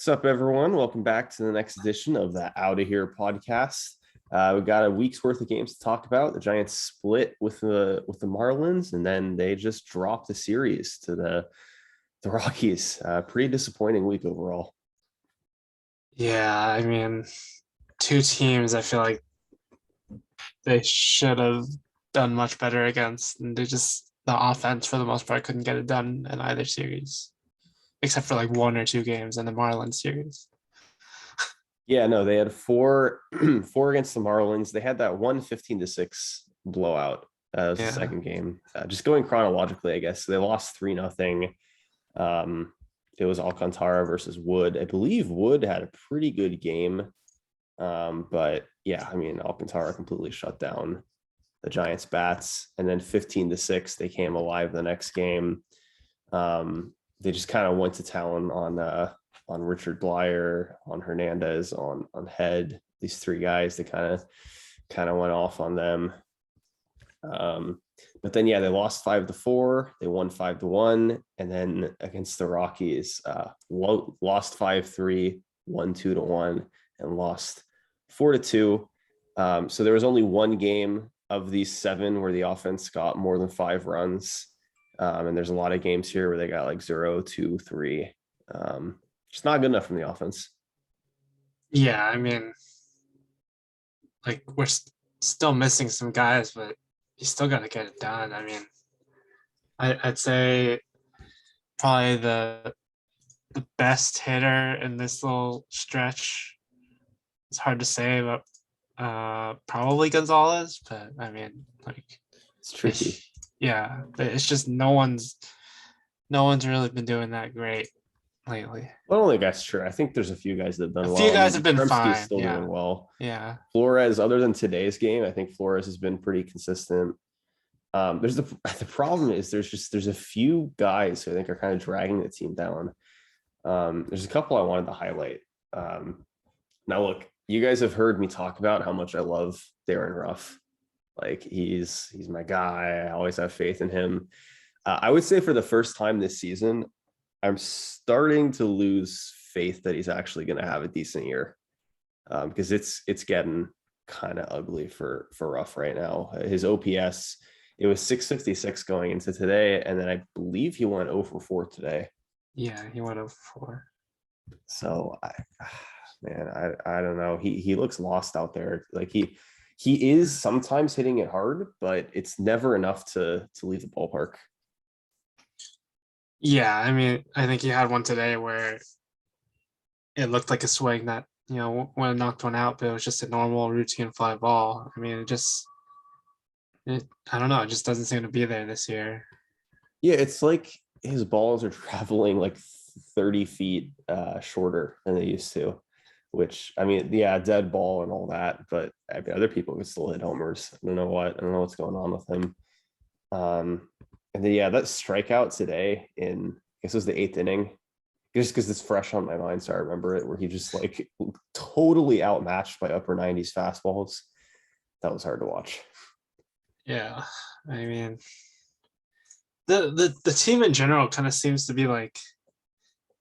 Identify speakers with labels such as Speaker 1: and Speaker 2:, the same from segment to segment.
Speaker 1: What's up, everyone? Welcome back to the next edition of the Out of Here podcast. We got a week's worth of games to talk about. The Giants split with the Marlins, and then they just dropped the series to the Rockies. Pretty disappointing week overall.
Speaker 2: Yeah, I mean, two teams I feel like they should have done much better against, and the offense for the most part couldn't get it done in either series, except for like one or two games in the Marlins series.
Speaker 1: Yeah, no, they had four four against the Marlins. They had that one 15-6 blowout. It was the
Speaker 2: Yeah,
Speaker 1: second game. Just going chronologically, I guess they lost 3-0. It was Alcantara versus Wood. I believe Wood had a pretty good game. But yeah, I mean, Alcantara completely shut down the Giants bats, and then 15-6, they came alive the next game. They just kind of went to town on Richard Blyer, on Hernandez, on Head. These three guys, they kind of went off on them. But then yeah, they lost 5-4. They won 5-1, and then against the Rockies, lost 5-3, won 2-1, and lost 4-2. So there was only one game of these seven where the offense got more than 5 runs. And there's a lot of games here where they got like 0, 2, 3. Just not good enough from the offense.
Speaker 2: yeah. I mean, like still missing some guys, but you still got to get it done. I mean, I'd say probably the best hitter in this little stretch. It's hard to say, but probably Gonzalez. But I mean, like
Speaker 1: It's tricky.
Speaker 2: yeah, it's just no one's really been doing that great lately.
Speaker 1: I don't think that's true. I think there's a few guys that have done
Speaker 2: A
Speaker 1: well.
Speaker 2: few guys have been
Speaker 1: Tremsky's
Speaker 2: fine.
Speaker 1: still
Speaker 2: Yeah,
Speaker 1: doing well.
Speaker 2: yeah,
Speaker 1: Flores, other than today's game, I think Flores has been pretty consistent. There's the problem is there's a few guys who I think are kind of dragging the team down. There's a couple I wanted to highlight. Now look, you guys have heard me talk about how much I love Darren Ruff. Like he's my guy. I always have faith in him. I would say for the first time this season, I'm starting to lose faith that he's actually going to have a decent year, because it's getting kind of ugly for Ruff right now. His OPS, it was 656 going into today, and then I believe he went 0 for 4 today.
Speaker 2: yeah. He went over 4.
Speaker 1: So I don't know. He looks lost out there. Like he is sometimes hitting it hard, but it's never enough to leave the ballpark.
Speaker 2: Yeah, I mean, I think he had one today where it looked like a swing that when it knocked one out, but it was just a normal routine fly ball. I mean, I don't know. It just doesn't seem to be there this year.
Speaker 1: Yeah, it's like his balls are traveling like 30 feet shorter than they used to, which I mean, yeah, dead ball and all that, but I mean, other people can still hit homers. I don't know what's going on with him. And then yeah, that strikeout today in, I guess it was the 8th inning, just because it's fresh on my mind, so I remember it, where he just like totally outmatched by upper 90s fastballs. That was hard to watch.
Speaker 2: Yeah, I mean, the team in general kind of seems to be like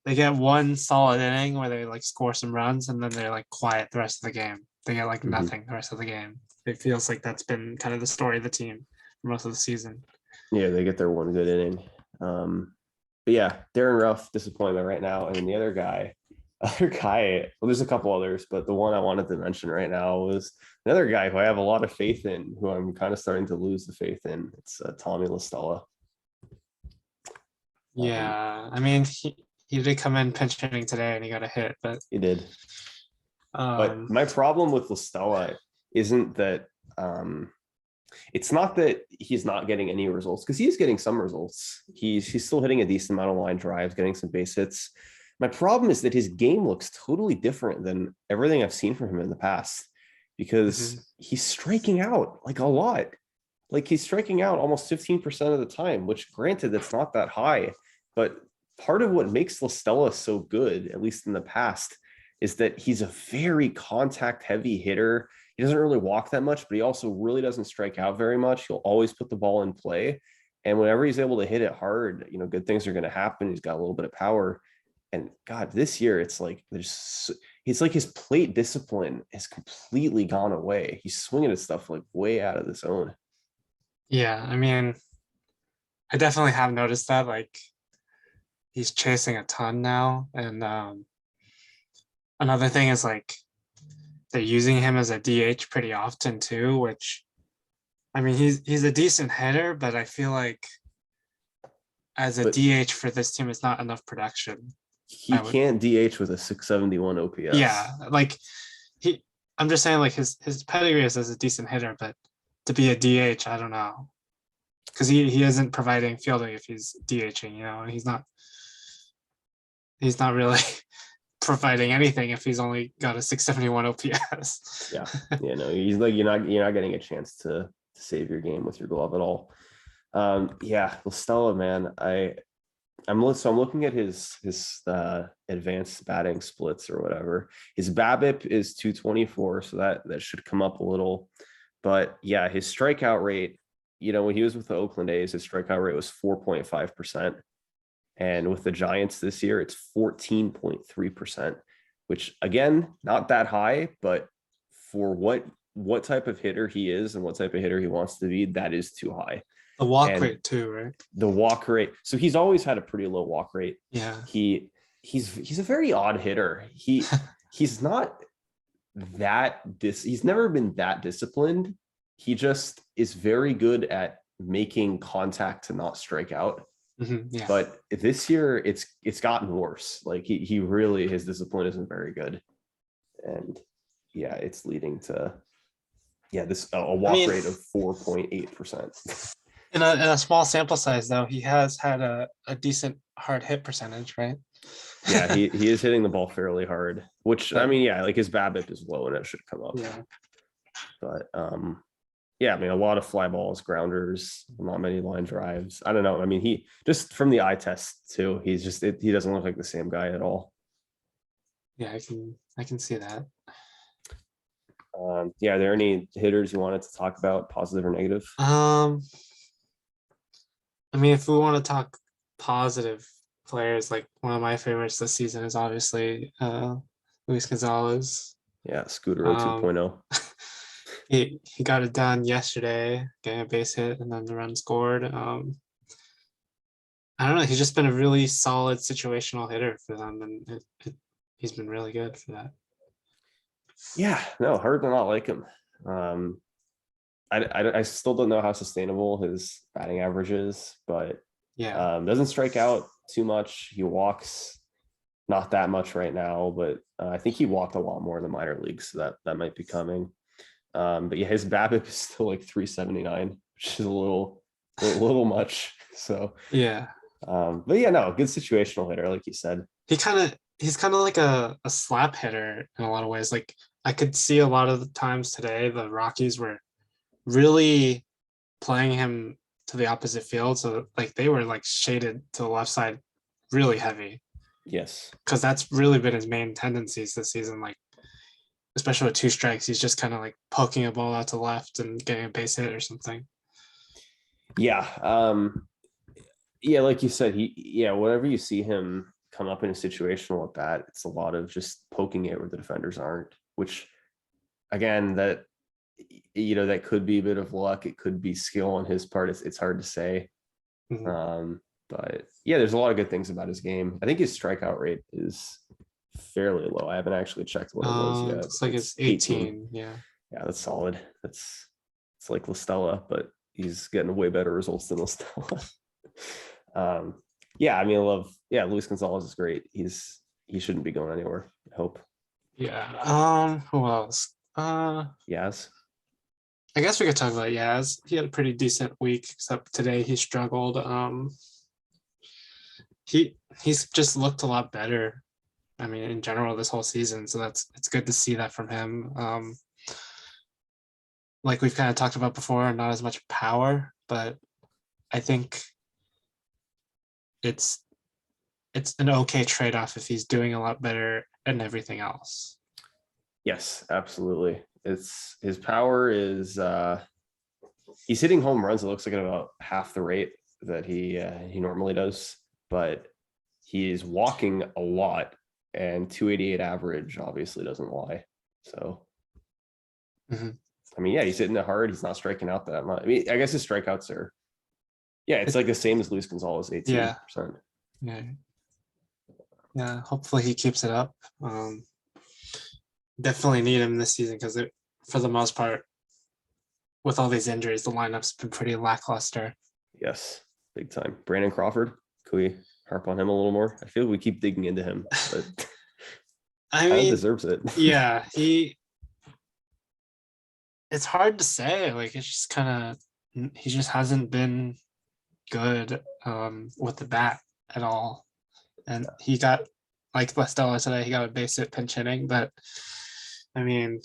Speaker 2: they get one solid inning where they like score some runs, and then they're like quiet the rest of the game. They get like nothing the rest of the game. It feels like that's been kind of the story of the team for most of the season.
Speaker 1: Yeah, they get their one good inning. But yeah, Darren Ruff, disappointment right now. And then the other guy, well, there's a couple others, but the one I wanted to mention right now was another guy who I have a lot of faith in, who I'm kind of starting to lose the faith in. It's Tommy La Stella.
Speaker 2: Yeah, I mean, he did come in pinch hitting today and he got a hit, but
Speaker 1: He did. But my problem with La Stella isn't that it's not that he's not getting any results, because he's getting some results. He's still hitting a decent amount of line drives, getting some base hits. My problem is that his game looks totally different than everything I've seen from him in the past, because he's striking out like a lot. Like he's striking out almost 15% of the time, which granted, that's not that high. But part of what makes La Stella so good, at least in the past, is that he's a very contact heavy hitter. He doesn't really walk that much, but he also really doesn't strike out very much. He'll always put the ball in play. And whenever he's able to hit it hard, good things are going to happen. He's got a little bit of power. And God, this year it's like it's like his plate discipline has completely gone away. He's swinging at stuff like way out of the zone.
Speaker 2: Yeah, I mean, I definitely have noticed that. Like he's chasing a ton now, and another thing is like they're using him as a DH pretty often too, which I mean he's a decent hitter, but I feel like as a
Speaker 1: But
Speaker 2: DH for this team is not enough production.
Speaker 1: he
Speaker 2: I would
Speaker 1: can't DH with a 671
Speaker 2: yeah,
Speaker 1: OPS.
Speaker 2: like he I'm just saying like his pedigree is as a decent hitter, but to be a DH, I don't know. Because he isn't providing fielding if he's DHing, and he's not really providing anything if he's only got a 671 OPS.
Speaker 1: Yeah. Yeah, no, he's like you're not getting a chance to save your game with your glove at all. Yeah, Stella, man. I'm looking at his advanced batting splits or whatever. His BABIP is 224, so that should come up a little. But yeah, his strikeout rate, when he was with the Oakland A's, his strikeout rate was 4.5%. And with the Giants this year, it's 14.3%, which again, not that high, but for what type of hitter he is and what type of hitter he wants to be, that is too high.
Speaker 2: The walk
Speaker 1: And
Speaker 2: rate too, right?
Speaker 1: the walk rate. So he's always had a pretty low walk rate.
Speaker 2: Yeah.
Speaker 1: He's a very odd hitter. He's not he's never been that disciplined. He just is very good at making contact to not strike out.
Speaker 2: Yeah.
Speaker 1: But this year it's gotten worse. Like he really, his discipline isn't very good. And yeah, it's leading to this a walk rate of 4.8%.
Speaker 2: In a small sample size, though, he has had a decent hard hit percentage, right?
Speaker 1: Yeah, he is hitting the ball fairly hard, which I mean, yeah, like his BABIP is low and it should come up.
Speaker 2: Yeah.
Speaker 1: But yeah, I mean, a lot of fly balls, grounders, not many line drives. I don't know. I mean, he just from the eye test too, he doesn't look like the same guy at all.
Speaker 2: Yeah, I can see that.
Speaker 1: Yeah, are there any hitters you wanted to talk about, positive or negative?
Speaker 2: I mean, if we want to talk positive players, like one of my favorites this season is obviously Luis Gonzalez.
Speaker 1: Yeah, Scooter 2.0.
Speaker 2: He got it done yesterday, getting a base hit and then the run scored. I don't know. He's just been a really solid situational hitter for them, and he's been really good for that.
Speaker 1: Yeah, no, hard to not like him. I still don't know how sustainable his batting average is, but
Speaker 2: yeah,
Speaker 1: doesn't strike out too much. He walks not that much right now, but I think he walked a lot more in the minor leagues, so that might be coming. But yeah, his BABIP is still like 379, which is a little much. So
Speaker 2: yeah.
Speaker 1: But yeah, no, good situational hitter, like you said.
Speaker 2: He's kind of like a slap hitter in a lot of ways. Like I could see a lot of the times today, the Rockies were really playing him to the opposite field. So like they were like shaded to the left side really heavy.
Speaker 1: Yes.
Speaker 2: Because that's really been his main tendencies this season. Like, especially with 2 strikes, he's just kind of like poking a ball out to left and getting a base hit or something.
Speaker 1: Yeah. Yeah, like you said, whenever you see him come up in a situation like that, it's a lot of just poking it where the defenders aren't, which again, that could be a bit of luck. It could be skill on his part. It's hard to say.
Speaker 2: Mm-hmm.
Speaker 1: But yeah, there's a lot of good things about his game. I think his strikeout rate is fairly low. I haven't actually checked what it was yet.
Speaker 2: Looks like it's 18. Yeah.
Speaker 1: Yeah, that's solid. It's like La Stella, but he's getting way better results than La Stella. Yeah, I mean, Luis Gonzalez is great. He shouldn't be going anywhere, I hope.
Speaker 2: Yeah. Who else?
Speaker 1: Yaz.
Speaker 2: I guess we could talk about Yaz. He had a pretty decent week, except today he struggled. He's just looked a lot better. I mean, in general, this whole season. So it's good to see that from him. Like we've kind of talked about before, not as much power, but I think it's an okay trade-off if he's doing a lot better and everything else.
Speaker 1: Yes, absolutely. It's his power is he's hitting home runs. It looks like at about half the rate that he normally does, but he is walking a lot, and 288 average obviously doesn't lie. So,
Speaker 2: Mhm.
Speaker 1: I mean, yeah, he's hitting it hard. He's not striking out that much. I mean, I guess his strikeouts are, yeah, it's like the same as Luis Gonzalez, 18%.
Speaker 2: Yeah, yeah. Hopefully he keeps it up. Definitely need him this season because for the most part, with all these injuries, the lineup's been pretty lackluster.
Speaker 1: Yes, big time. Brandon Crawford, can we harp on him a little more? I feel we keep digging into him, but
Speaker 2: I
Speaker 1: kind of
Speaker 2: mean,
Speaker 1: deserves it.
Speaker 2: yeah, it's hard to say. Like it's just kind of he just hasn't been good with the bat at all. And he got like Lestella today, he got a base hit pinch hitting, but I mean,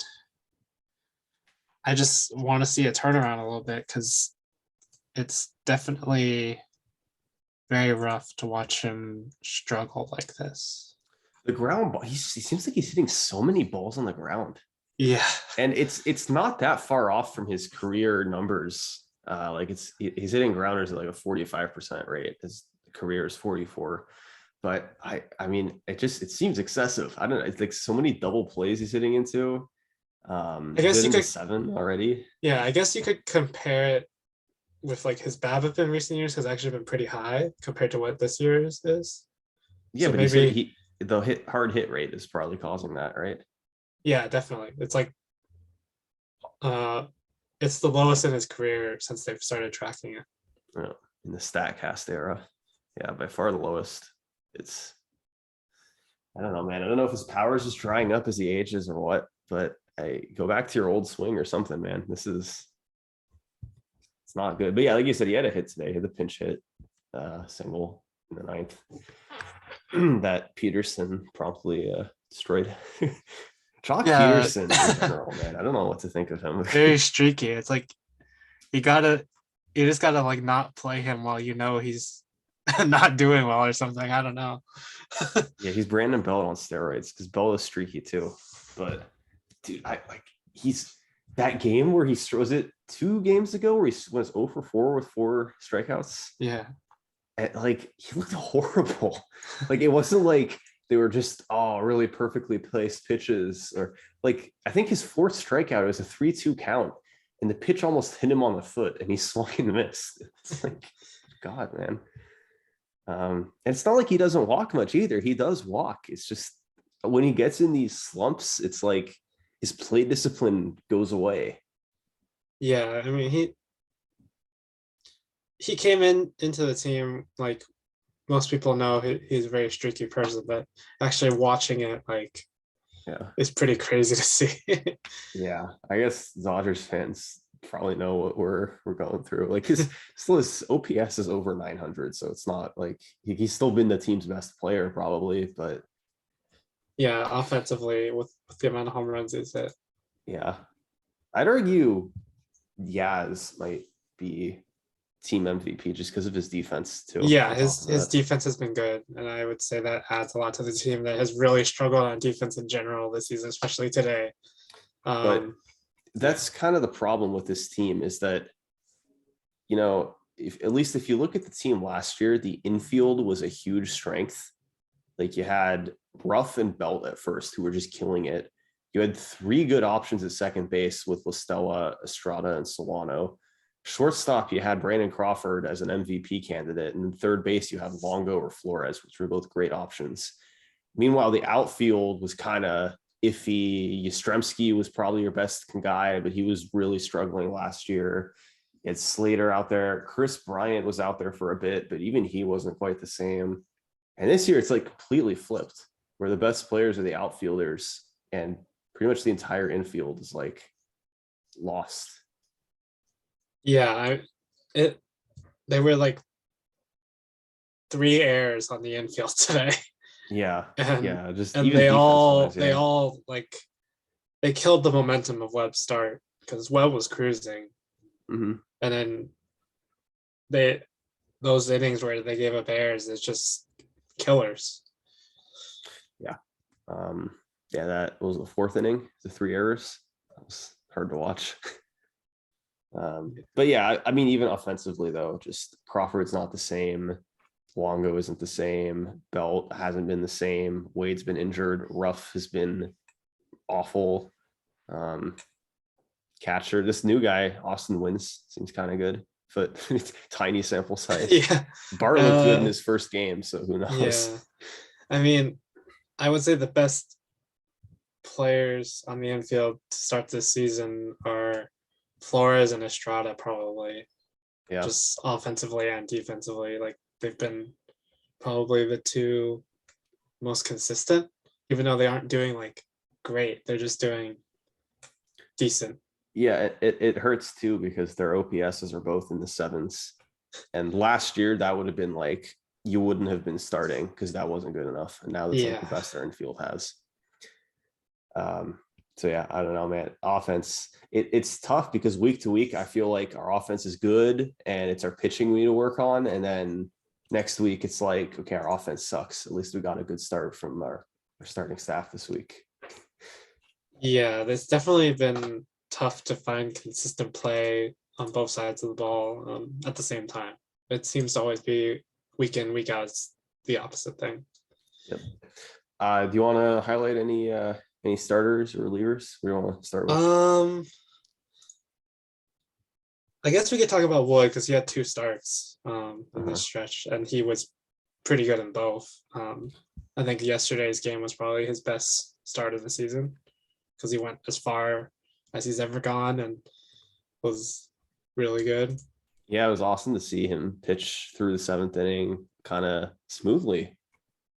Speaker 2: I just want to see a turnaround a little bit because it's definitely very rough to watch him struggle like this.
Speaker 1: The ground ball, he seems like he's hitting so many balls on the ground.
Speaker 2: Yeah.
Speaker 1: And it's not that far off from his career numbers. Like he's hitting grounders at like a 45% rate. His career is 44. But I mean, it seems excessive. I don't know. It's like so many double plays he's hitting into.
Speaker 2: I
Speaker 1: He's
Speaker 2: guess you
Speaker 1: hitting to
Speaker 2: could
Speaker 1: 7 already.
Speaker 2: yeah, I guess you could compare it with like his BABIP in recent years has actually been pretty high compared to what this year's is.
Speaker 1: Yeah,
Speaker 2: So
Speaker 1: but
Speaker 2: maybe
Speaker 1: the hard hit rate is probably causing that, right?
Speaker 2: yeah, definitely. It's like uh it's the lowest in his career since they've started tracking it.
Speaker 1: Yeah, in the Statcast era. Yeah, by far the lowest. It's I don't know, man. I don't know if his power is just drying up as he ages or what, but I go back to your old swing or something, man. It's not good. But yeah, like you said, he had a hit today. He had the pinch hit single in the 9th that Peterson promptly destroyed. Chalk
Speaker 2: Yeah,
Speaker 1: Peterson in general, man. I don't know what to think of him.
Speaker 2: very streaky. It's like you just gotta like not play him while you know he's not doing well or something. I don't know.
Speaker 1: Yeah, he's Brandon Belt on steroids because Belt is streaky too. But dude, I like he's that game where he throws it 2 games ago where he was 0 for 4 with 4 strikeouts.
Speaker 2: Yeah.
Speaker 1: And like he looked horrible. Like it wasn't like they were just really perfectly placed pitches or like I think his 4th strikeout was a 3-2 count and the pitch almost hit him on the foot and he swung and missed. It's like God, man. And it's not like he doesn't walk much either. He does walk. It's just when he gets in these slumps, it's like his play discipline goes away.
Speaker 2: Yeah. I mean he came into the team like most people know he's a very streaky person, but actually watching it like
Speaker 1: Yeah.
Speaker 2: is pretty crazy to see.
Speaker 1: Yeah. I guess Dodgers fans probably know what we're going through. Like his OPS is over 900, so it's not like he's still been the team's best player probably, but
Speaker 2: Yeah, offensively with the amount of home runs is it.
Speaker 1: yeah. I'd argue Yaz might be team MVP just because of his defense too.
Speaker 2: Yeah, his defense has been good, and I would say that adds a lot to the team that has really struggled on defense in general this season, especially today.
Speaker 1: But that's kind of the problem with this team is that, you know, at least if you look at the team last year, the infield was a huge strength. Like you had Ruff and Belt at first, who were just killing it. You had 3 good options at second base with Listella, Estrada, and Solano. Shortstop, you had Brandon Crawford as an MVP candidate. And third base, you had Longo or Flores, which were both great options. Meanwhile, the outfield was kind of iffy. Yastrzemski was probably your best guy, but he was really struggling last year. You had Slater out there. Chris Bryant was out there for a bit, but even he wasn't quite the same. And this year, it's like completely flipped, where the best players are the outfielders, and pretty much the entire infield is like lost.
Speaker 2: Yeah, they were like 3 errors on the infield today.
Speaker 1: Yeah,
Speaker 2: and,
Speaker 1: yeah, just
Speaker 2: and
Speaker 1: even
Speaker 2: they all like they killed the momentum of Webb's start because Webb was cruising,
Speaker 1: Mm-hmm.
Speaker 2: and then those innings where they gave up errors is just killers.
Speaker 1: Yeah, yeah, that was the 4th inning, the 3 errors. That was hard to watch. But yeah, I mean, even offensively though, just Crawford's not the same. Longo isn't the same. Belt hasn't been the same. Wade's been injured. Ruff has been awful. Um, Catcher, this new guy, Austin Wins, seems kind of good, but tiny sample size.
Speaker 2: Yeah.
Speaker 1: Bart looked good in his first game, so who knows?
Speaker 2: Yeah. I mean, I would say the best players on the infield to start this season are Flores and Estrada, probably.
Speaker 1: Yeah.
Speaker 2: Just offensively and defensively. Like they've been probably the two most consistent, even though they aren't doing like great. They're just doing decent.
Speaker 1: Yeah, it hurts too because their OPSs are both in the sevens. And last year that would have been like you wouldn't have been starting because that wasn't good enough. And now that's like the best their infield has. So yeah, I don't know, man. Offense, it's tough because week to week, I feel like our offense is good and it's our pitching we need to work on. And then next week, it's like, okay, our offense sucks. At least we got a good start from our starting staff this week.
Speaker 2: Yeah, there's definitely been tough to find consistent play on both sides of the ball at the same time. It seems to always be week in, week out, it's the opposite thing.
Speaker 1: Yep. Do you want to highlight any starters or relievers we want to start with?
Speaker 2: I guess we could talk about Wood because he had 2 starts in this stretch, and he was pretty good in both. I think yesterday's game was probably his best start of the season because he went as far as he's ever gone and was really good.
Speaker 1: Yeah, it was awesome to see him pitch through the 7th inning kind of smoothly.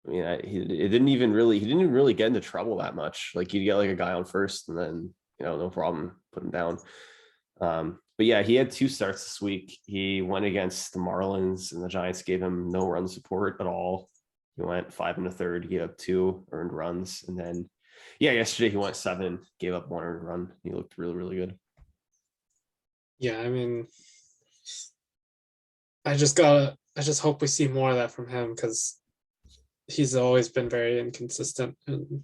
Speaker 1: I mean, he didn't even really get into trouble that much. Like he'd get like a guy on first and then, no problem, put him down. But yeah, he had 2 starts this week. He went against the Marlins and the Giants gave him no run support at all. He went 5 1/3, gave up 2 earned runs. And then, yeah, yesterday he went 7, gave up 1 earned run. He looked really, really good.
Speaker 2: Yeah, I mean, I just hope we see more of that from him because he's always been very inconsistent, and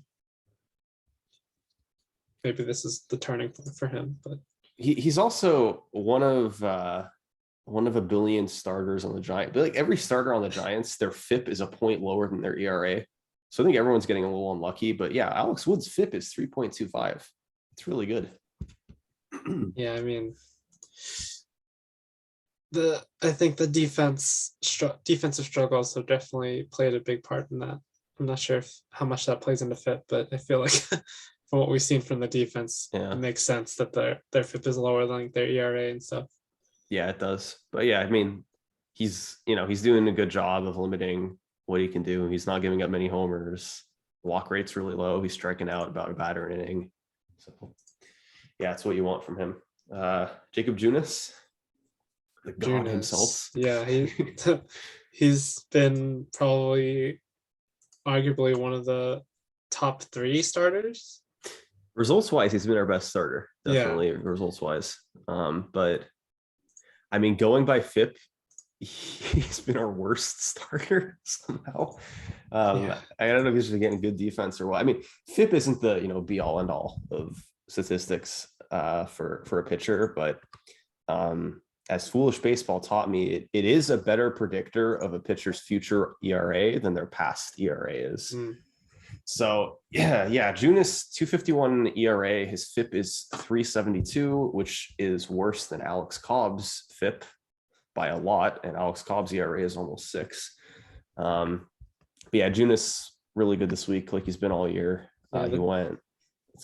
Speaker 2: maybe this is the turning point for him. But
Speaker 1: he's also one of a billion starters on the Giants. But like every starter on the Giants, their FIP is a point lower than their ERA. So I think everyone's getting a little unlucky. But yeah, Alex Wood's FIP is 3.25. It's really good.
Speaker 2: Yeah, I mean, I think the defensive struggles have definitely played a big part in that. I'm not sure how much that plays into FIP, but I feel like from what we've seen from the defense,
Speaker 1: Yeah.
Speaker 2: It makes sense that their FIP is lower than their ERA and stuff.
Speaker 1: Yeah, it does. But yeah, I mean, he's doing a good job of limiting what he can do. He's not giving up many homers. Walk rate's really low. He's striking out about a batter an inning. So yeah, that's what you want from him. Jacob Junis, the god himself.
Speaker 2: Yeah, he's been probably arguably one of the top 3 starters.
Speaker 1: Results wise, he's been our best starter, definitely. Results wise. But I mean, going by FIP, he's been our worst starter somehow. I don't know if he's just getting good defense or what. I mean, FIP isn't the be all end all of statistics for a pitcher, but as Foolish Baseball taught me, it is a better predictor of a pitcher's future ERA than their past ERA is. So yeah, Junis 2.51 ERA. His FIP is 3.72, which is worse than Alex Cobb's FIP by a lot, and Alex Cobb's ERA is almost 6. But yeah, Junis really good this week, like he's been all year. He went,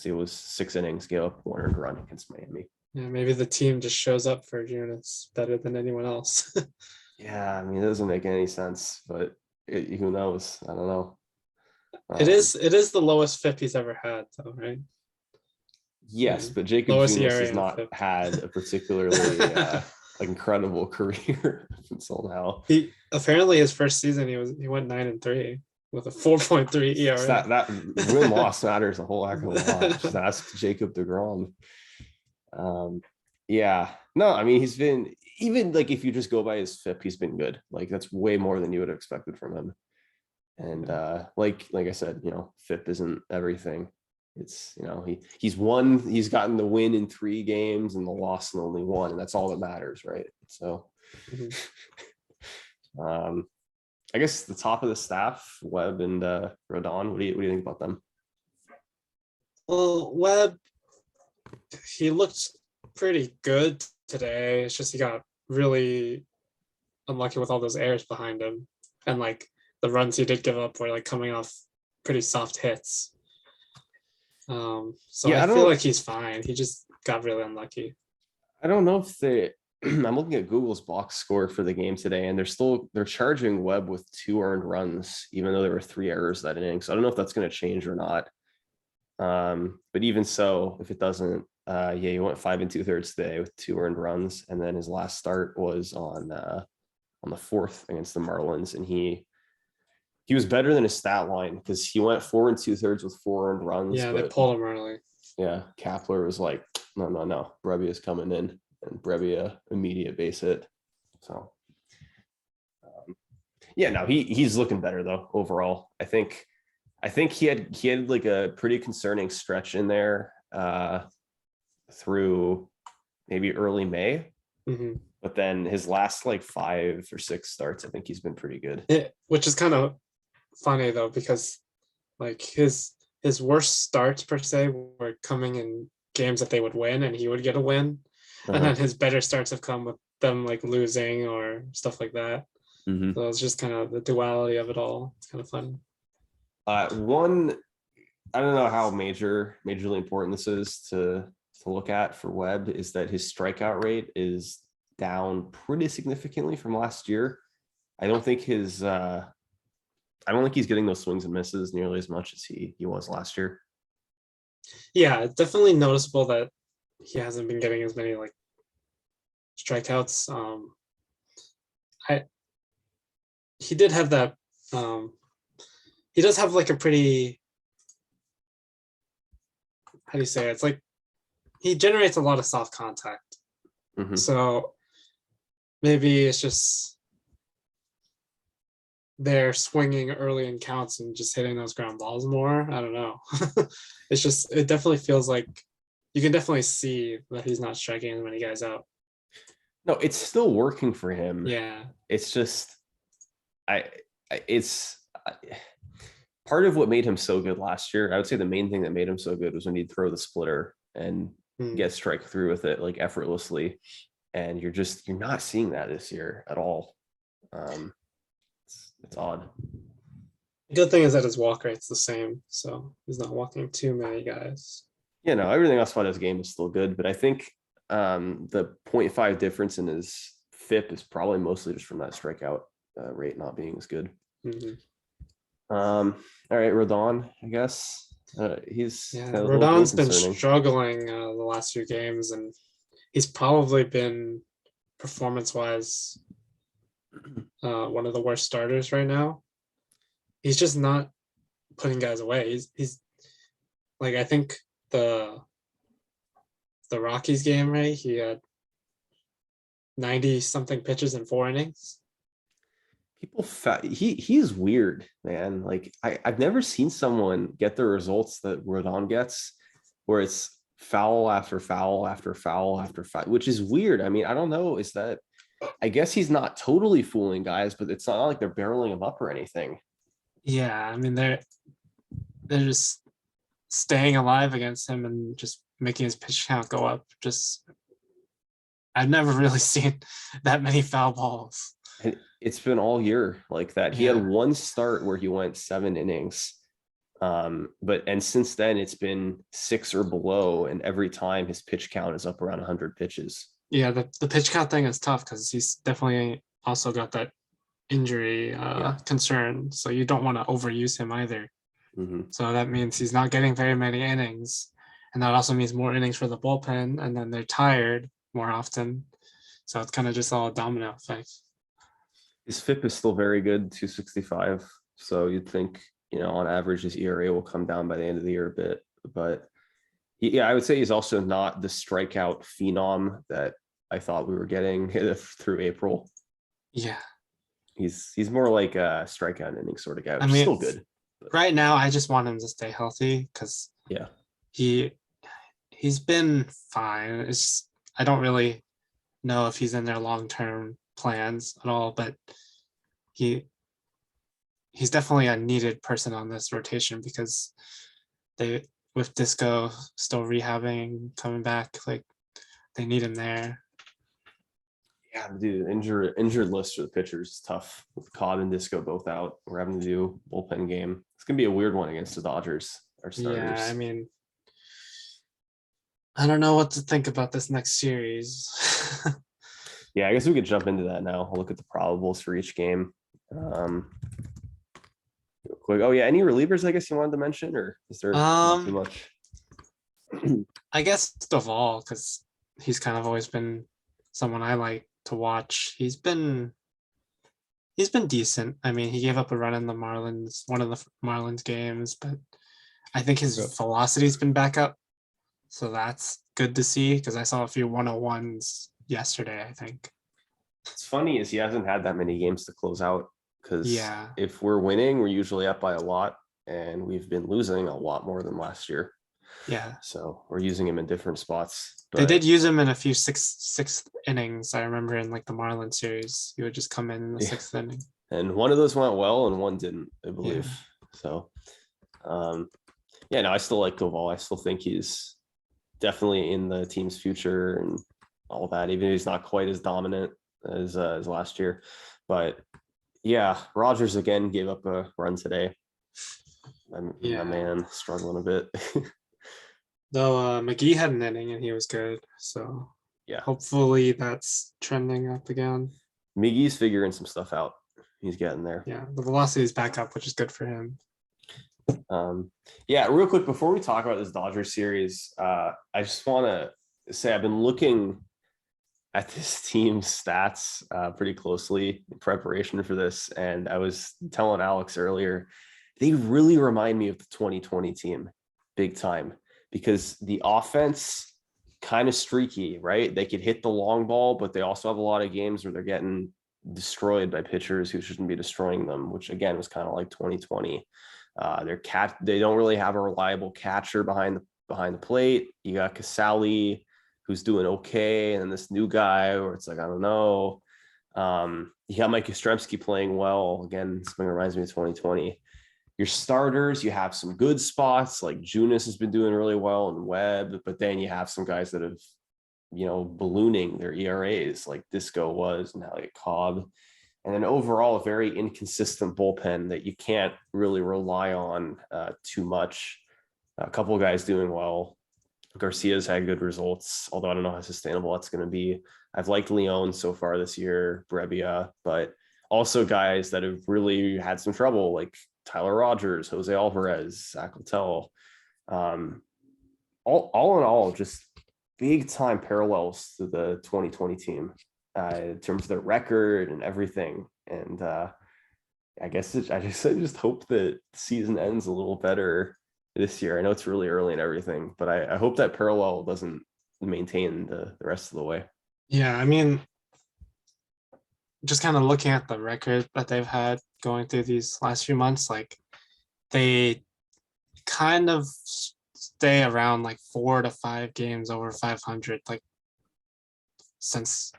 Speaker 1: it was 6 innings, gave up 1 earned run against Miami.
Speaker 2: Yeah, maybe the team just shows up for Junis better than anyone else.
Speaker 1: Yeah, I mean, it doesn't make any sense, but who knows? I don't know.
Speaker 2: It is the lowest FIP he's ever had, though, right?
Speaker 1: Yes, but Jacob Junis has not had a particularly incredible career until now.
Speaker 2: He apparently his first season he went 9-3 with a 4.3 ERA.
Speaker 1: That win loss matters a whole heck of a lot. Just ask Jacob deGrom. Yeah, no, I mean, he's been, even like if you just go by his FIP, he's been good. Like that's way more than you would have expected from him. And like I said, FIP isn't everything. It's he's gotten the win in 3 games and the loss in only 1, and that's all that matters, right? So I guess the top of the staff, Webb and Rodon. What do you think about them?
Speaker 2: Well, Webb, he looked pretty good today. It's just he got really unlucky with all those errors behind him, and like the runs he did give up were like coming off pretty soft hits. So
Speaker 1: Yeah,
Speaker 2: I feel like he's fine. He just got really unlucky.
Speaker 1: I don't know if they. I'm looking at Google's box score for the game today, and they're charging Webb with 2 earned runs, even though there were 3 errors that inning. So I don't know if that's going to change or not. But even so, if it doesn't, yeah, he went 5 2/3 today with 2 earned runs, and then his last start was on the 4th against the Marlins, and he was better than his stat line because he went 4 2/3 with 4 earned runs.
Speaker 2: Yeah, they
Speaker 1: But
Speaker 2: pulled him early.
Speaker 1: yeah, Kapler was like, no, Brebbia's coming in, and Brebbia immediate base hit. So yeah, no, he's looking better though overall. I think he had like a pretty concerning stretch in there through maybe early May,
Speaker 2: hmm
Speaker 1: but then his last like 5 or 6 starts, I think he's been pretty good.
Speaker 2: Which is kind of funny though, because like his worst starts per se were coming in games that they would win and he would get a win. And
Speaker 1: Uh-huh.
Speaker 2: then his better starts have come with them like losing or stuff like that.
Speaker 1: Mhm.
Speaker 2: So it's just kind of the duality of it all. It's kind of fun.
Speaker 1: One, I don't know how majorly important this is to look at for Webb, is that his strikeout rate is down pretty significantly from last year. I don't think he's getting those swings and misses nearly as much as he was last year.
Speaker 2: Yeah, it's definitely noticeable that he hasn't been getting as many like strikeouts. I he did have that. Um, he does have like a pretty, how do you say it? It's like he generates a lot of soft contact.
Speaker 1: Mhm.
Speaker 2: So maybe it's just they're swinging early in counts and just hitting those ground balls more. I don't know. It's just it definitely feels like you can definitely see that he's not striking as many guys out.
Speaker 1: No, it's still working for him.
Speaker 2: Yeah.
Speaker 1: It's just I it's part of what made him so good last year. I would say the main thing that made him so good was when he'd throw the splitter and
Speaker 2: Hmm.
Speaker 1: get strike through with it like effortlessly. And you're not seeing that this year at all. Um, it's odd.
Speaker 2: The good thing is that his walk rate's the same, so he's not walking too many guys.
Speaker 1: Everything else about his game is still good, but I think the 0.5 difference in his FIP is probably mostly just from that strikeout rate not being as good.
Speaker 2: Mhm.
Speaker 1: All right, Rodon, I guess he's
Speaker 2: Yeah,
Speaker 1: kind of a little
Speaker 2: Rodon's been
Speaker 1: concerning.
Speaker 2: struggling the last few games, and he's probably been performance-wise one of the worst starters right now. He's just not putting guys away. He's like I think the the Rockies game, right? He had 90 something pitches in 4 innings.
Speaker 1: He's weird, man. Like I've never seen someone get the results that Rodon gets, where it's foul after foul after foul after foul, which is weird. I mean, I don't know. Is that I guess he's not totally fooling guys, but it's not like they're barreling him up or anything.
Speaker 2: Yeah, I mean they're just staying alive against him and just making his pitch count go up. Just I've never really seen that many foul balls.
Speaker 1: And it's been all year like that. He had
Speaker 2: Yeah.
Speaker 1: one start where he went 7 innings. But since then it's been 6 or below, and every time his pitch count is up around 100 pitches.
Speaker 2: Yeah, the pitch count thing is tough because he's definitely also got that injury
Speaker 1: Yeah.
Speaker 2: concern. So you don't want to overuse him either.
Speaker 1: Mhm.
Speaker 2: So that means he's not getting very many innings. And that also means more innings for the bullpen. And then they're tired more often. So it's kind of just all a domino effect.
Speaker 1: His FIP is still very good, 265. So you'd think, on average, his ERA will come down by the end of the year a bit. But yeah, I would say he's also not the strikeout phenom that I thought we were getting through April.
Speaker 2: Yeah.
Speaker 1: He's more like a strikeout inning sort of guy,
Speaker 2: I
Speaker 1: which is
Speaker 2: mean,
Speaker 1: still good.
Speaker 2: right now, I just want him to stay healthy because
Speaker 1: Yeah.
Speaker 2: he he's been fine. It's I don't really know if he's in their long term plans at all, but he he's definitely a needed person on this rotation because they with Disco still rehabbing, coming back, like they need him there.
Speaker 1: Yeah, dude, injured list for the pitchers is tough with Cobb and Disco both out. We're having to do bullpen game. It's gonna be a weird one against the Dodgers, our
Speaker 2: Yeah, I
Speaker 1: starters.
Speaker 2: mean, I don't know what to think about this next series.
Speaker 1: Yeah, I guess we could jump into that now. I'll look at the probables for each game. Um, real quick. Oh yeah, any relievers I guess you wanted to mention, or is there not too
Speaker 2: um,
Speaker 1: much?
Speaker 2: I guess Duvall, because he's kind of always been someone I like to watch. He's been decent. I mean, he gave up a run in the Marlins, one of the Marlins games, but I think his
Speaker 1: Yep.
Speaker 2: velocity's been back up. So that's good to see because I saw a few 101s yesterday, I think.
Speaker 1: It's funny is he hasn't had that many games to close out because
Speaker 2: Yeah.
Speaker 1: if we're winning, we're usually up by a lot, and we've been losing a lot more than last year.
Speaker 2: Yeah.
Speaker 1: So we're using him in different spots.
Speaker 2: They did
Speaker 1: But
Speaker 2: use him in a few sixth innings. I remember in like the Marlin series, he would just come in the
Speaker 1: yeah,
Speaker 2: sixth inning.
Speaker 1: and one of those went well and one didn't, I believe.
Speaker 2: Yeah.
Speaker 1: So yeah, no, I still like Koval. I still think he's definitely in the team's future and all that, even if he's not quite as dominant as last year. But yeah, Rogers again gave up a run today. My man struggling a bit.
Speaker 2: Though McGee had an inning and he was good. So
Speaker 1: Yeah,
Speaker 2: hopefully that's trending up again.
Speaker 1: Miggy's figuring some stuff out. He's getting there.
Speaker 2: Yeah. The velocity is back up, which is good for him.
Speaker 1: Yeah, real quick before we talk about this Dodgers series, I just want to say I've been looking at this team's stats pretty closely in preparation for this, and I was telling Alex earlier, they really remind me of the 2020 team, big time, because the offense kind of streaky, right? They could hit the long ball, but they also have a lot of games where they're getting destroyed by pitchers who shouldn't be destroying them, which again was kind of like 2020. They don't really have a reliable catcher behind the plate. You got Casali, who's doing okay, and then this new guy where it's like I don't know. You got Mike Yastrzemski playing well again. Something reminds me of 2020. Your starters, you have some good spots like Junis has been doing really well and Webb, but then you have some guys that have, ballooning their ERAs like Disco was and now like Cobb. And then overall, a very inconsistent bullpen that you can't really rely on too much. A couple of guys doing well. Garcia's had good results, although I don't know how sustainable that's going to be. I've liked Leon so far this year, Brebbia, but also guys that have really had some trouble, like Tyler Rogers, Jose Alvarez, Zach Littell. All in all, just big time parallels to the 2020 team in terms of their record and everything. And I guess I just hope that the season ends a little better this year. I know it's really early and everything, but I hope that parallel doesn't maintain the rest of the way.
Speaker 2: Yeah. I mean, just kind of looking at the record that they've had going through these last few months, like they kind of stay around like 4 to 5 games over 500, like since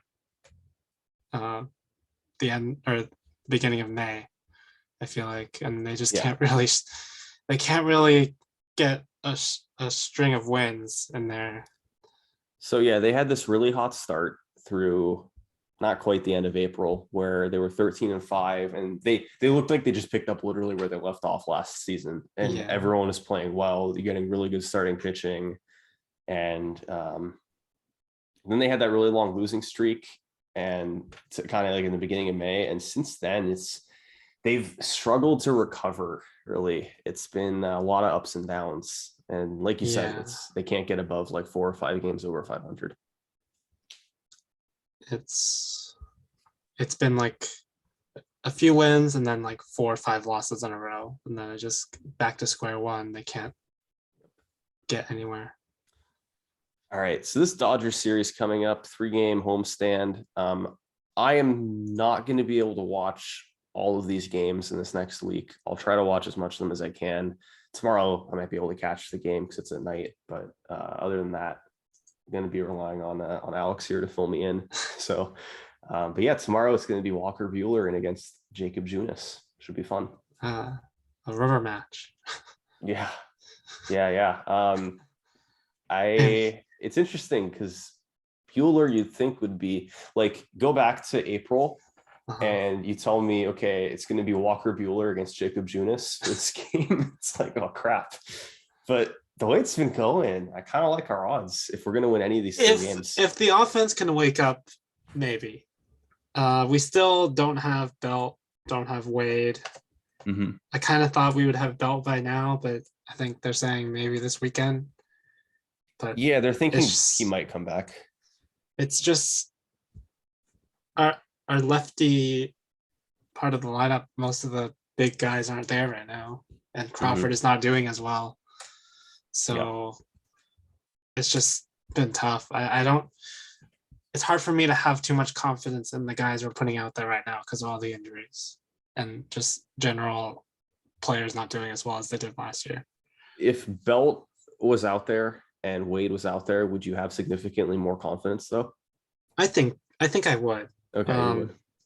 Speaker 2: the end or the beginning of May, I feel like, and they just can't really get a string of wins in there.
Speaker 1: So yeah, they had this really hot start through not quite the end of April where they were 13-5 and they looked like they just picked up literally where they left off last season, and everyone is playing well. You're getting really good starting pitching, and then they had that really long losing streak and kind of like in the beginning of May, and since then they've struggled to recover. Really, it's been a lot of ups and downs, and like you said, they can't get above like 4 or 5 games over 500.
Speaker 2: It's been like a few wins and then like 4 or 5 losses in a row, and then it just back to square one. They can't get anywhere.
Speaker 1: All right, so this Dodgers series coming up, 3-game homestand. I am not going to be able to watch all of these games in this next week. I'll try to watch as much of them as I can. Tomorrow, I might be able to catch the game because it's at night. But other than that, I'm going to be relying on Alex here to fill me in. So, but yeah, tomorrow it's going to be Walker Buehler and against Jacob Junis. Should be fun.
Speaker 2: a rubber match.
Speaker 1: Yeah, yeah.
Speaker 2: And
Speaker 1: It's interesting because Bueller you'd think would be like go back to April
Speaker 2: uh
Speaker 1: and you tell me, okay, it's going to be Walker Bueller against Jacob Junis for this game. It's like, oh crap. But the way it's been going, I kind of like our odds if we're going to win any of these three games.
Speaker 2: if the offense can wake up, maybe. We still don't have Belt, don't have Wade.
Speaker 1: Mm-hmm.
Speaker 2: I kind of thought we would have Belt by now, but I think they're saying maybe this weekend. But
Speaker 1: Yeah, they're thinking he
Speaker 2: it's
Speaker 1: might come back.
Speaker 2: it's just our lefty part of the lineup. Most of the big guys aren't there right now, and Crawford is not doing as well.
Speaker 1: Yeah.
Speaker 2: So it's just been tough. I don't. It's hard for me to have too much confidence in the guys we're putting out there right now because of all the injuries and just general players not doing as well as they did last year.
Speaker 1: If Belt was out there and Wade was out there, would you have significantly more confidence though?
Speaker 2: I think I would.
Speaker 1: Okay, you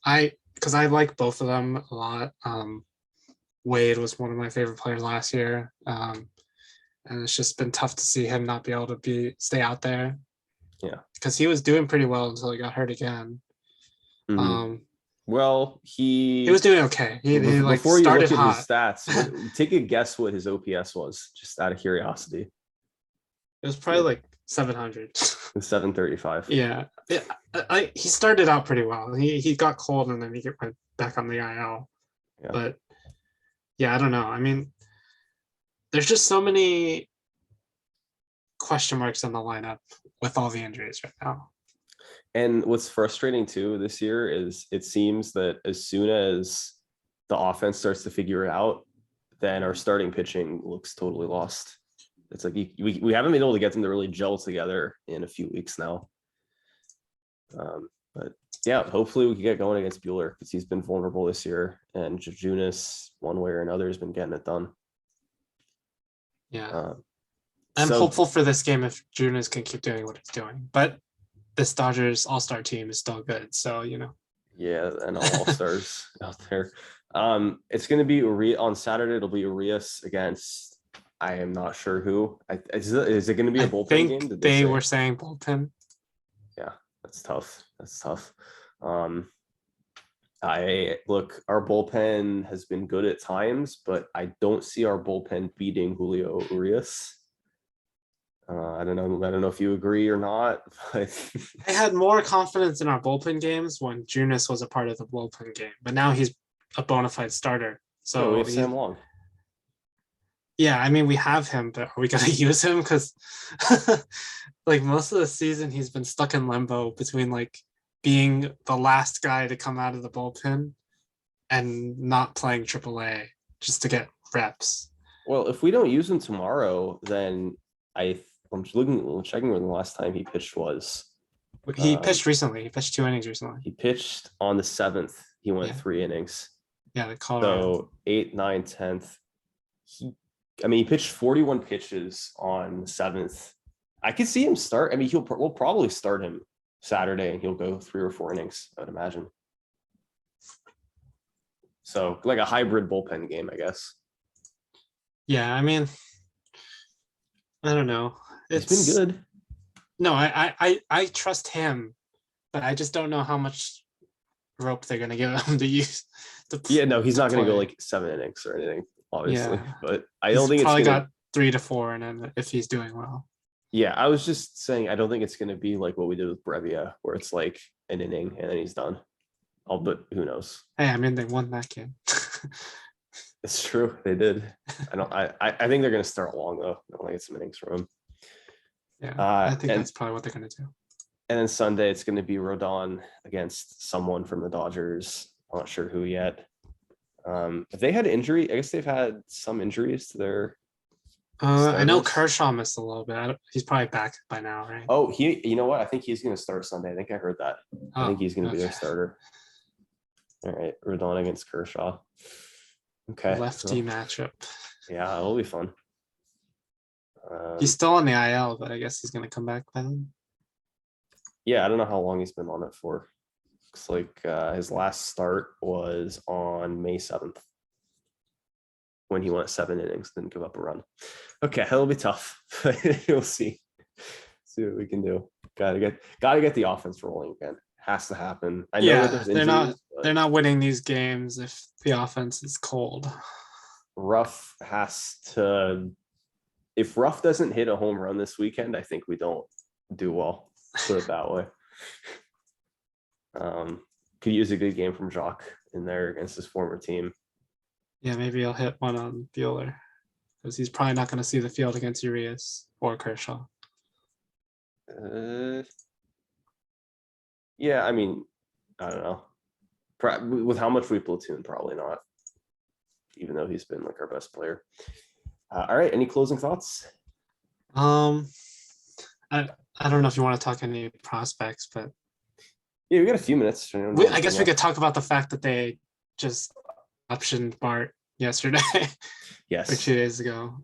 Speaker 1: would.
Speaker 2: Because I like both of them a lot. Wade was one of my favorite players last year. And it's just been tough to see him not be able to stay out there.
Speaker 1: Yeah.
Speaker 2: Because he was doing pretty well until he got hurt again.
Speaker 1: Mm-hmm. Well,
Speaker 2: he was doing okay. He like
Speaker 1: before you
Speaker 2: started
Speaker 1: look at
Speaker 2: hot.
Speaker 1: his stats, take a guess what his OPS was, just out of curiosity.
Speaker 2: It was probably like 700.
Speaker 1: 735.
Speaker 2: Yeah. He started out pretty well. He got cold and then he went back on the IL.
Speaker 1: Yeah.
Speaker 2: But yeah, I don't know. I mean, there's just so many question marks in the lineup with all the injuries right now.
Speaker 1: And what's frustrating too this year is it seems that as soon as the offense starts to figure it out, then our starting pitching looks totally lost. It's like we haven't been able to get them to really gel together in a few weeks now. But yeah, hopefully we can get going against Bueller because he's been vulnerable this year, and Junis, one way or another, has been getting it done.
Speaker 2: Yeah. I'm hopeful for this game if Junis can keep doing what he's doing. But this Dodgers All-Star team is still good. So, you know.
Speaker 1: Yeah, and All-Stars out there. It's going to be on Saturday. It'll be Urias against, I am not sure who. Is it going to be a bullpen game?
Speaker 2: Did they were saying bullpen.
Speaker 1: Yeah, that's tough. Our bullpen has been good at times, but I don't see our bullpen beating Julio Urias. I don't know if you agree or not, but
Speaker 2: I had more confidence in our bullpen games when Junis was a part of the bullpen game, but now he's a bona fide starter. So
Speaker 1: we have Sam Long.
Speaker 2: Yeah, I mean we have him, but are we gonna use him? Because like most of the season he's been stuck in limbo between like being the last guy to come out of the bullpen and not playing AAA just to get reps.
Speaker 1: Well, if we don't use him tomorrow, then I'm checking when the last time he pitched was.
Speaker 2: He pitched recently. He pitched 2 innings recently.
Speaker 1: He pitched on the 7th. He went 3 innings.
Speaker 2: Yeah, the Colorado.
Speaker 1: So 8, 9, 10th. He pitched 41 pitches on the 7th. I could see him start. I mean, we'll probably start him Saturday and he'll go 3 or 4 innings, I would imagine. So like a hybrid bullpen game, I guess.
Speaker 2: Yeah, I mean, I don't know.
Speaker 1: It's been good.
Speaker 2: No, I trust him, but I just don't know how much rope they're gonna give him to use.
Speaker 1: Yeah, no, he's not gonna go like 7 innings or anything, obviously. Yeah. But I don't think
Speaker 2: it's probably got 3 to 4, and then if he's doing well.
Speaker 1: Yeah, I was just saying I don't think it's gonna be like what we did with Brevia, where it's like an inning and then he's done. But who knows?
Speaker 2: Hey, I mean they won that game.
Speaker 1: It's true, they did. I think they're gonna start Long though. I don't think it's some innings from him.
Speaker 2: Yeah, I think that's probably what they're gonna do.
Speaker 1: And then Sunday it's gonna be Rodon against someone from the Dodgers. I'm not sure who yet. If they had injury, I guess they've had some injuries to their.
Speaker 2: I know Kershaw missed a little bit. He's probably back by now, right?
Speaker 1: Oh, you know what? I think he's gonna start Sunday. I think I heard that. I think he's gonna be their starter. All right, Rodon against Kershaw. Okay.
Speaker 2: Lefty matchup.
Speaker 1: Yeah, it'll be fun.
Speaker 2: He's still on the IL, but I guess he's gonna come back by then.
Speaker 1: Yeah, I don't know how long he's been on it for. Looks like his last start was on May 7th. when he went 7 innings, didn't give up a run. Okay, that'll be tough, but we'll see. See what we can do. Gotta get the offense rolling again. Has to happen. I know that there's injuries.
Speaker 2: They're not winning these games if the offense is cold.
Speaker 1: Ruff has to. If Ruff doesn't hit a home run this weekend, I think we don't do well. Put it that way. Could use a good game from Jacques in there against his former team.
Speaker 2: Yeah, maybe I'll hit one on Bueller because he's probably not going to see the field against Urias or Kershaw.
Speaker 1: Yeah, I mean, I don't know. With how much we platoon, probably not. Even though he's been like our best player. All right, any closing thoughts?
Speaker 2: I don't know if you want to talk any prospects, but
Speaker 1: yeah, we got a few minutes.
Speaker 2: I guess we could talk about the fact that they just optioned Bart yesterday.
Speaker 1: Yes.
Speaker 2: Or 2 days ago.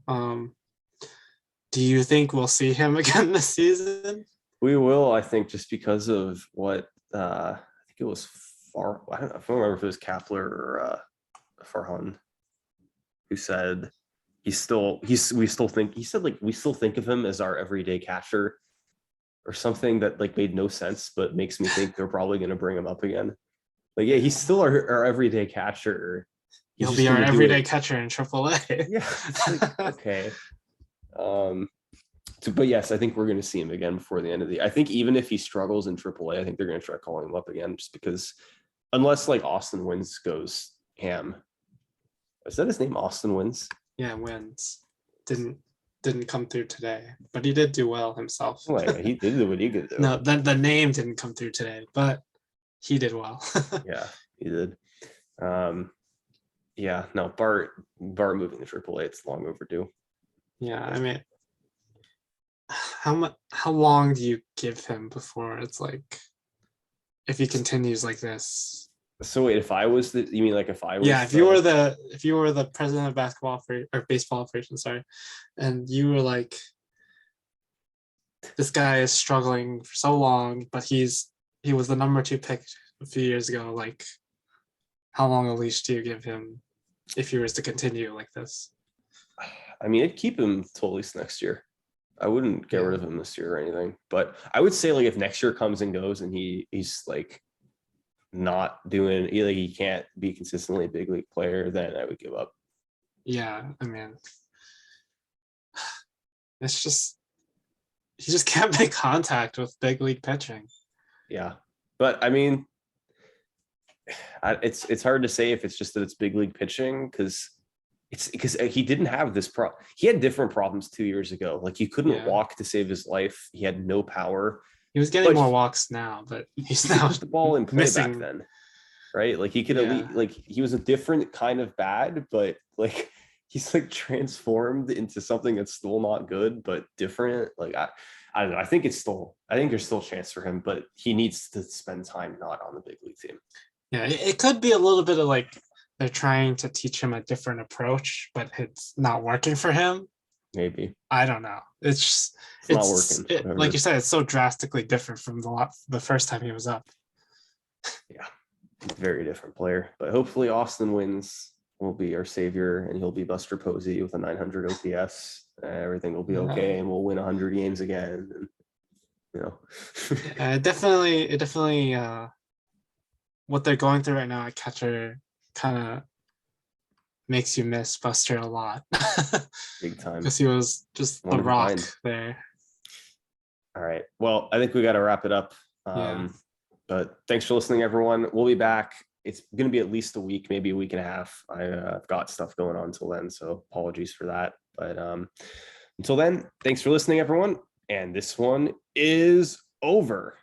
Speaker 2: Do you think we'll see him again this season?
Speaker 1: We will, I think, just because of what I think it was I don't remember if it was Kapler or Farhan who said we still think of him as our everyday catcher or something that like made no sense, but makes me think they're probably going to bring him up again. Like, yeah, he's still our everyday catcher.
Speaker 2: He'll be our everyday catcher in AAA.
Speaker 1: Yeah. Like, okay. But yes, I think we're going to see him again before the end of the. I think even if he struggles in AAA, I think they're going to try calling him up again, just because, unless like Austin Wins goes ham. Is that his name? Austin Wins?
Speaker 2: Yeah, Wins didn't come through today, but he did do well himself.
Speaker 1: Oh, yeah, he did what he could do.
Speaker 2: No, the name didn't come through today, but he did well.
Speaker 1: Yeah, he did. Yeah, no, Bart moving to AAA, it's long overdue.
Speaker 2: Yeah, I mean, how long do you give him before it's like, if he continues like this?
Speaker 1: So wait, if I was you mean like if I was?
Speaker 2: Yeah, if you were the president of basketball or baseball operations, sorry, and you were like, this guy is struggling for so long, but he was the number 2 pick a few years ago. Like, how long a leash do you give him if he was to continue like this?
Speaker 1: I mean, I'd keep him till at least next year. I wouldn't get rid of him this year or anything. But I would say like if next year comes and goes and he's like not doing either, he can't be consistently a big league player, then I would give up.
Speaker 2: Yeah, I mean, it's just he just can't make contact with big league pitching.
Speaker 1: Yeah, but I mean, it's hard to say if it's just that it's big league pitching because he didn't have this problem. He had different problems 2 years ago. Like, he couldn't walk to save his life. He had no power.
Speaker 2: He was getting more walks now, but he's now
Speaker 1: the ball in play
Speaker 2: missing.
Speaker 1: Back then, right? Like, he could like he was a different kind of bad, but like he's like transformed into something that's still not good but different. Like, I don't know. I think there's still a chance for him, but he needs to spend time not on the big league team.
Speaker 2: Yeah, it could be a little bit of like they're trying to teach him a different approach, but it's not working for him.
Speaker 1: Maybe.
Speaker 2: I don't know. It's
Speaker 1: not working.
Speaker 2: Like you said, it's so drastically different from the first time he was up.
Speaker 1: Yeah, very different player. But hopefully Austin Wins will be our savior, and he'll be Buster Posey with a 900 OPS. Everything will be okay, and we'll win 100 games again. And, you know,
Speaker 2: it definitely. What they're going through right now at catcher kind of makes you miss Buster a lot.
Speaker 1: Big time.
Speaker 2: Because he was just the rock there.
Speaker 1: All right. Well, I think we got to wrap it up. But thanks for listening, everyone. We'll be back. It's going to be at least a week, maybe a week and a half. I've got stuff going on until then, so apologies for that. But until then, thanks for listening, everyone. And this one is over.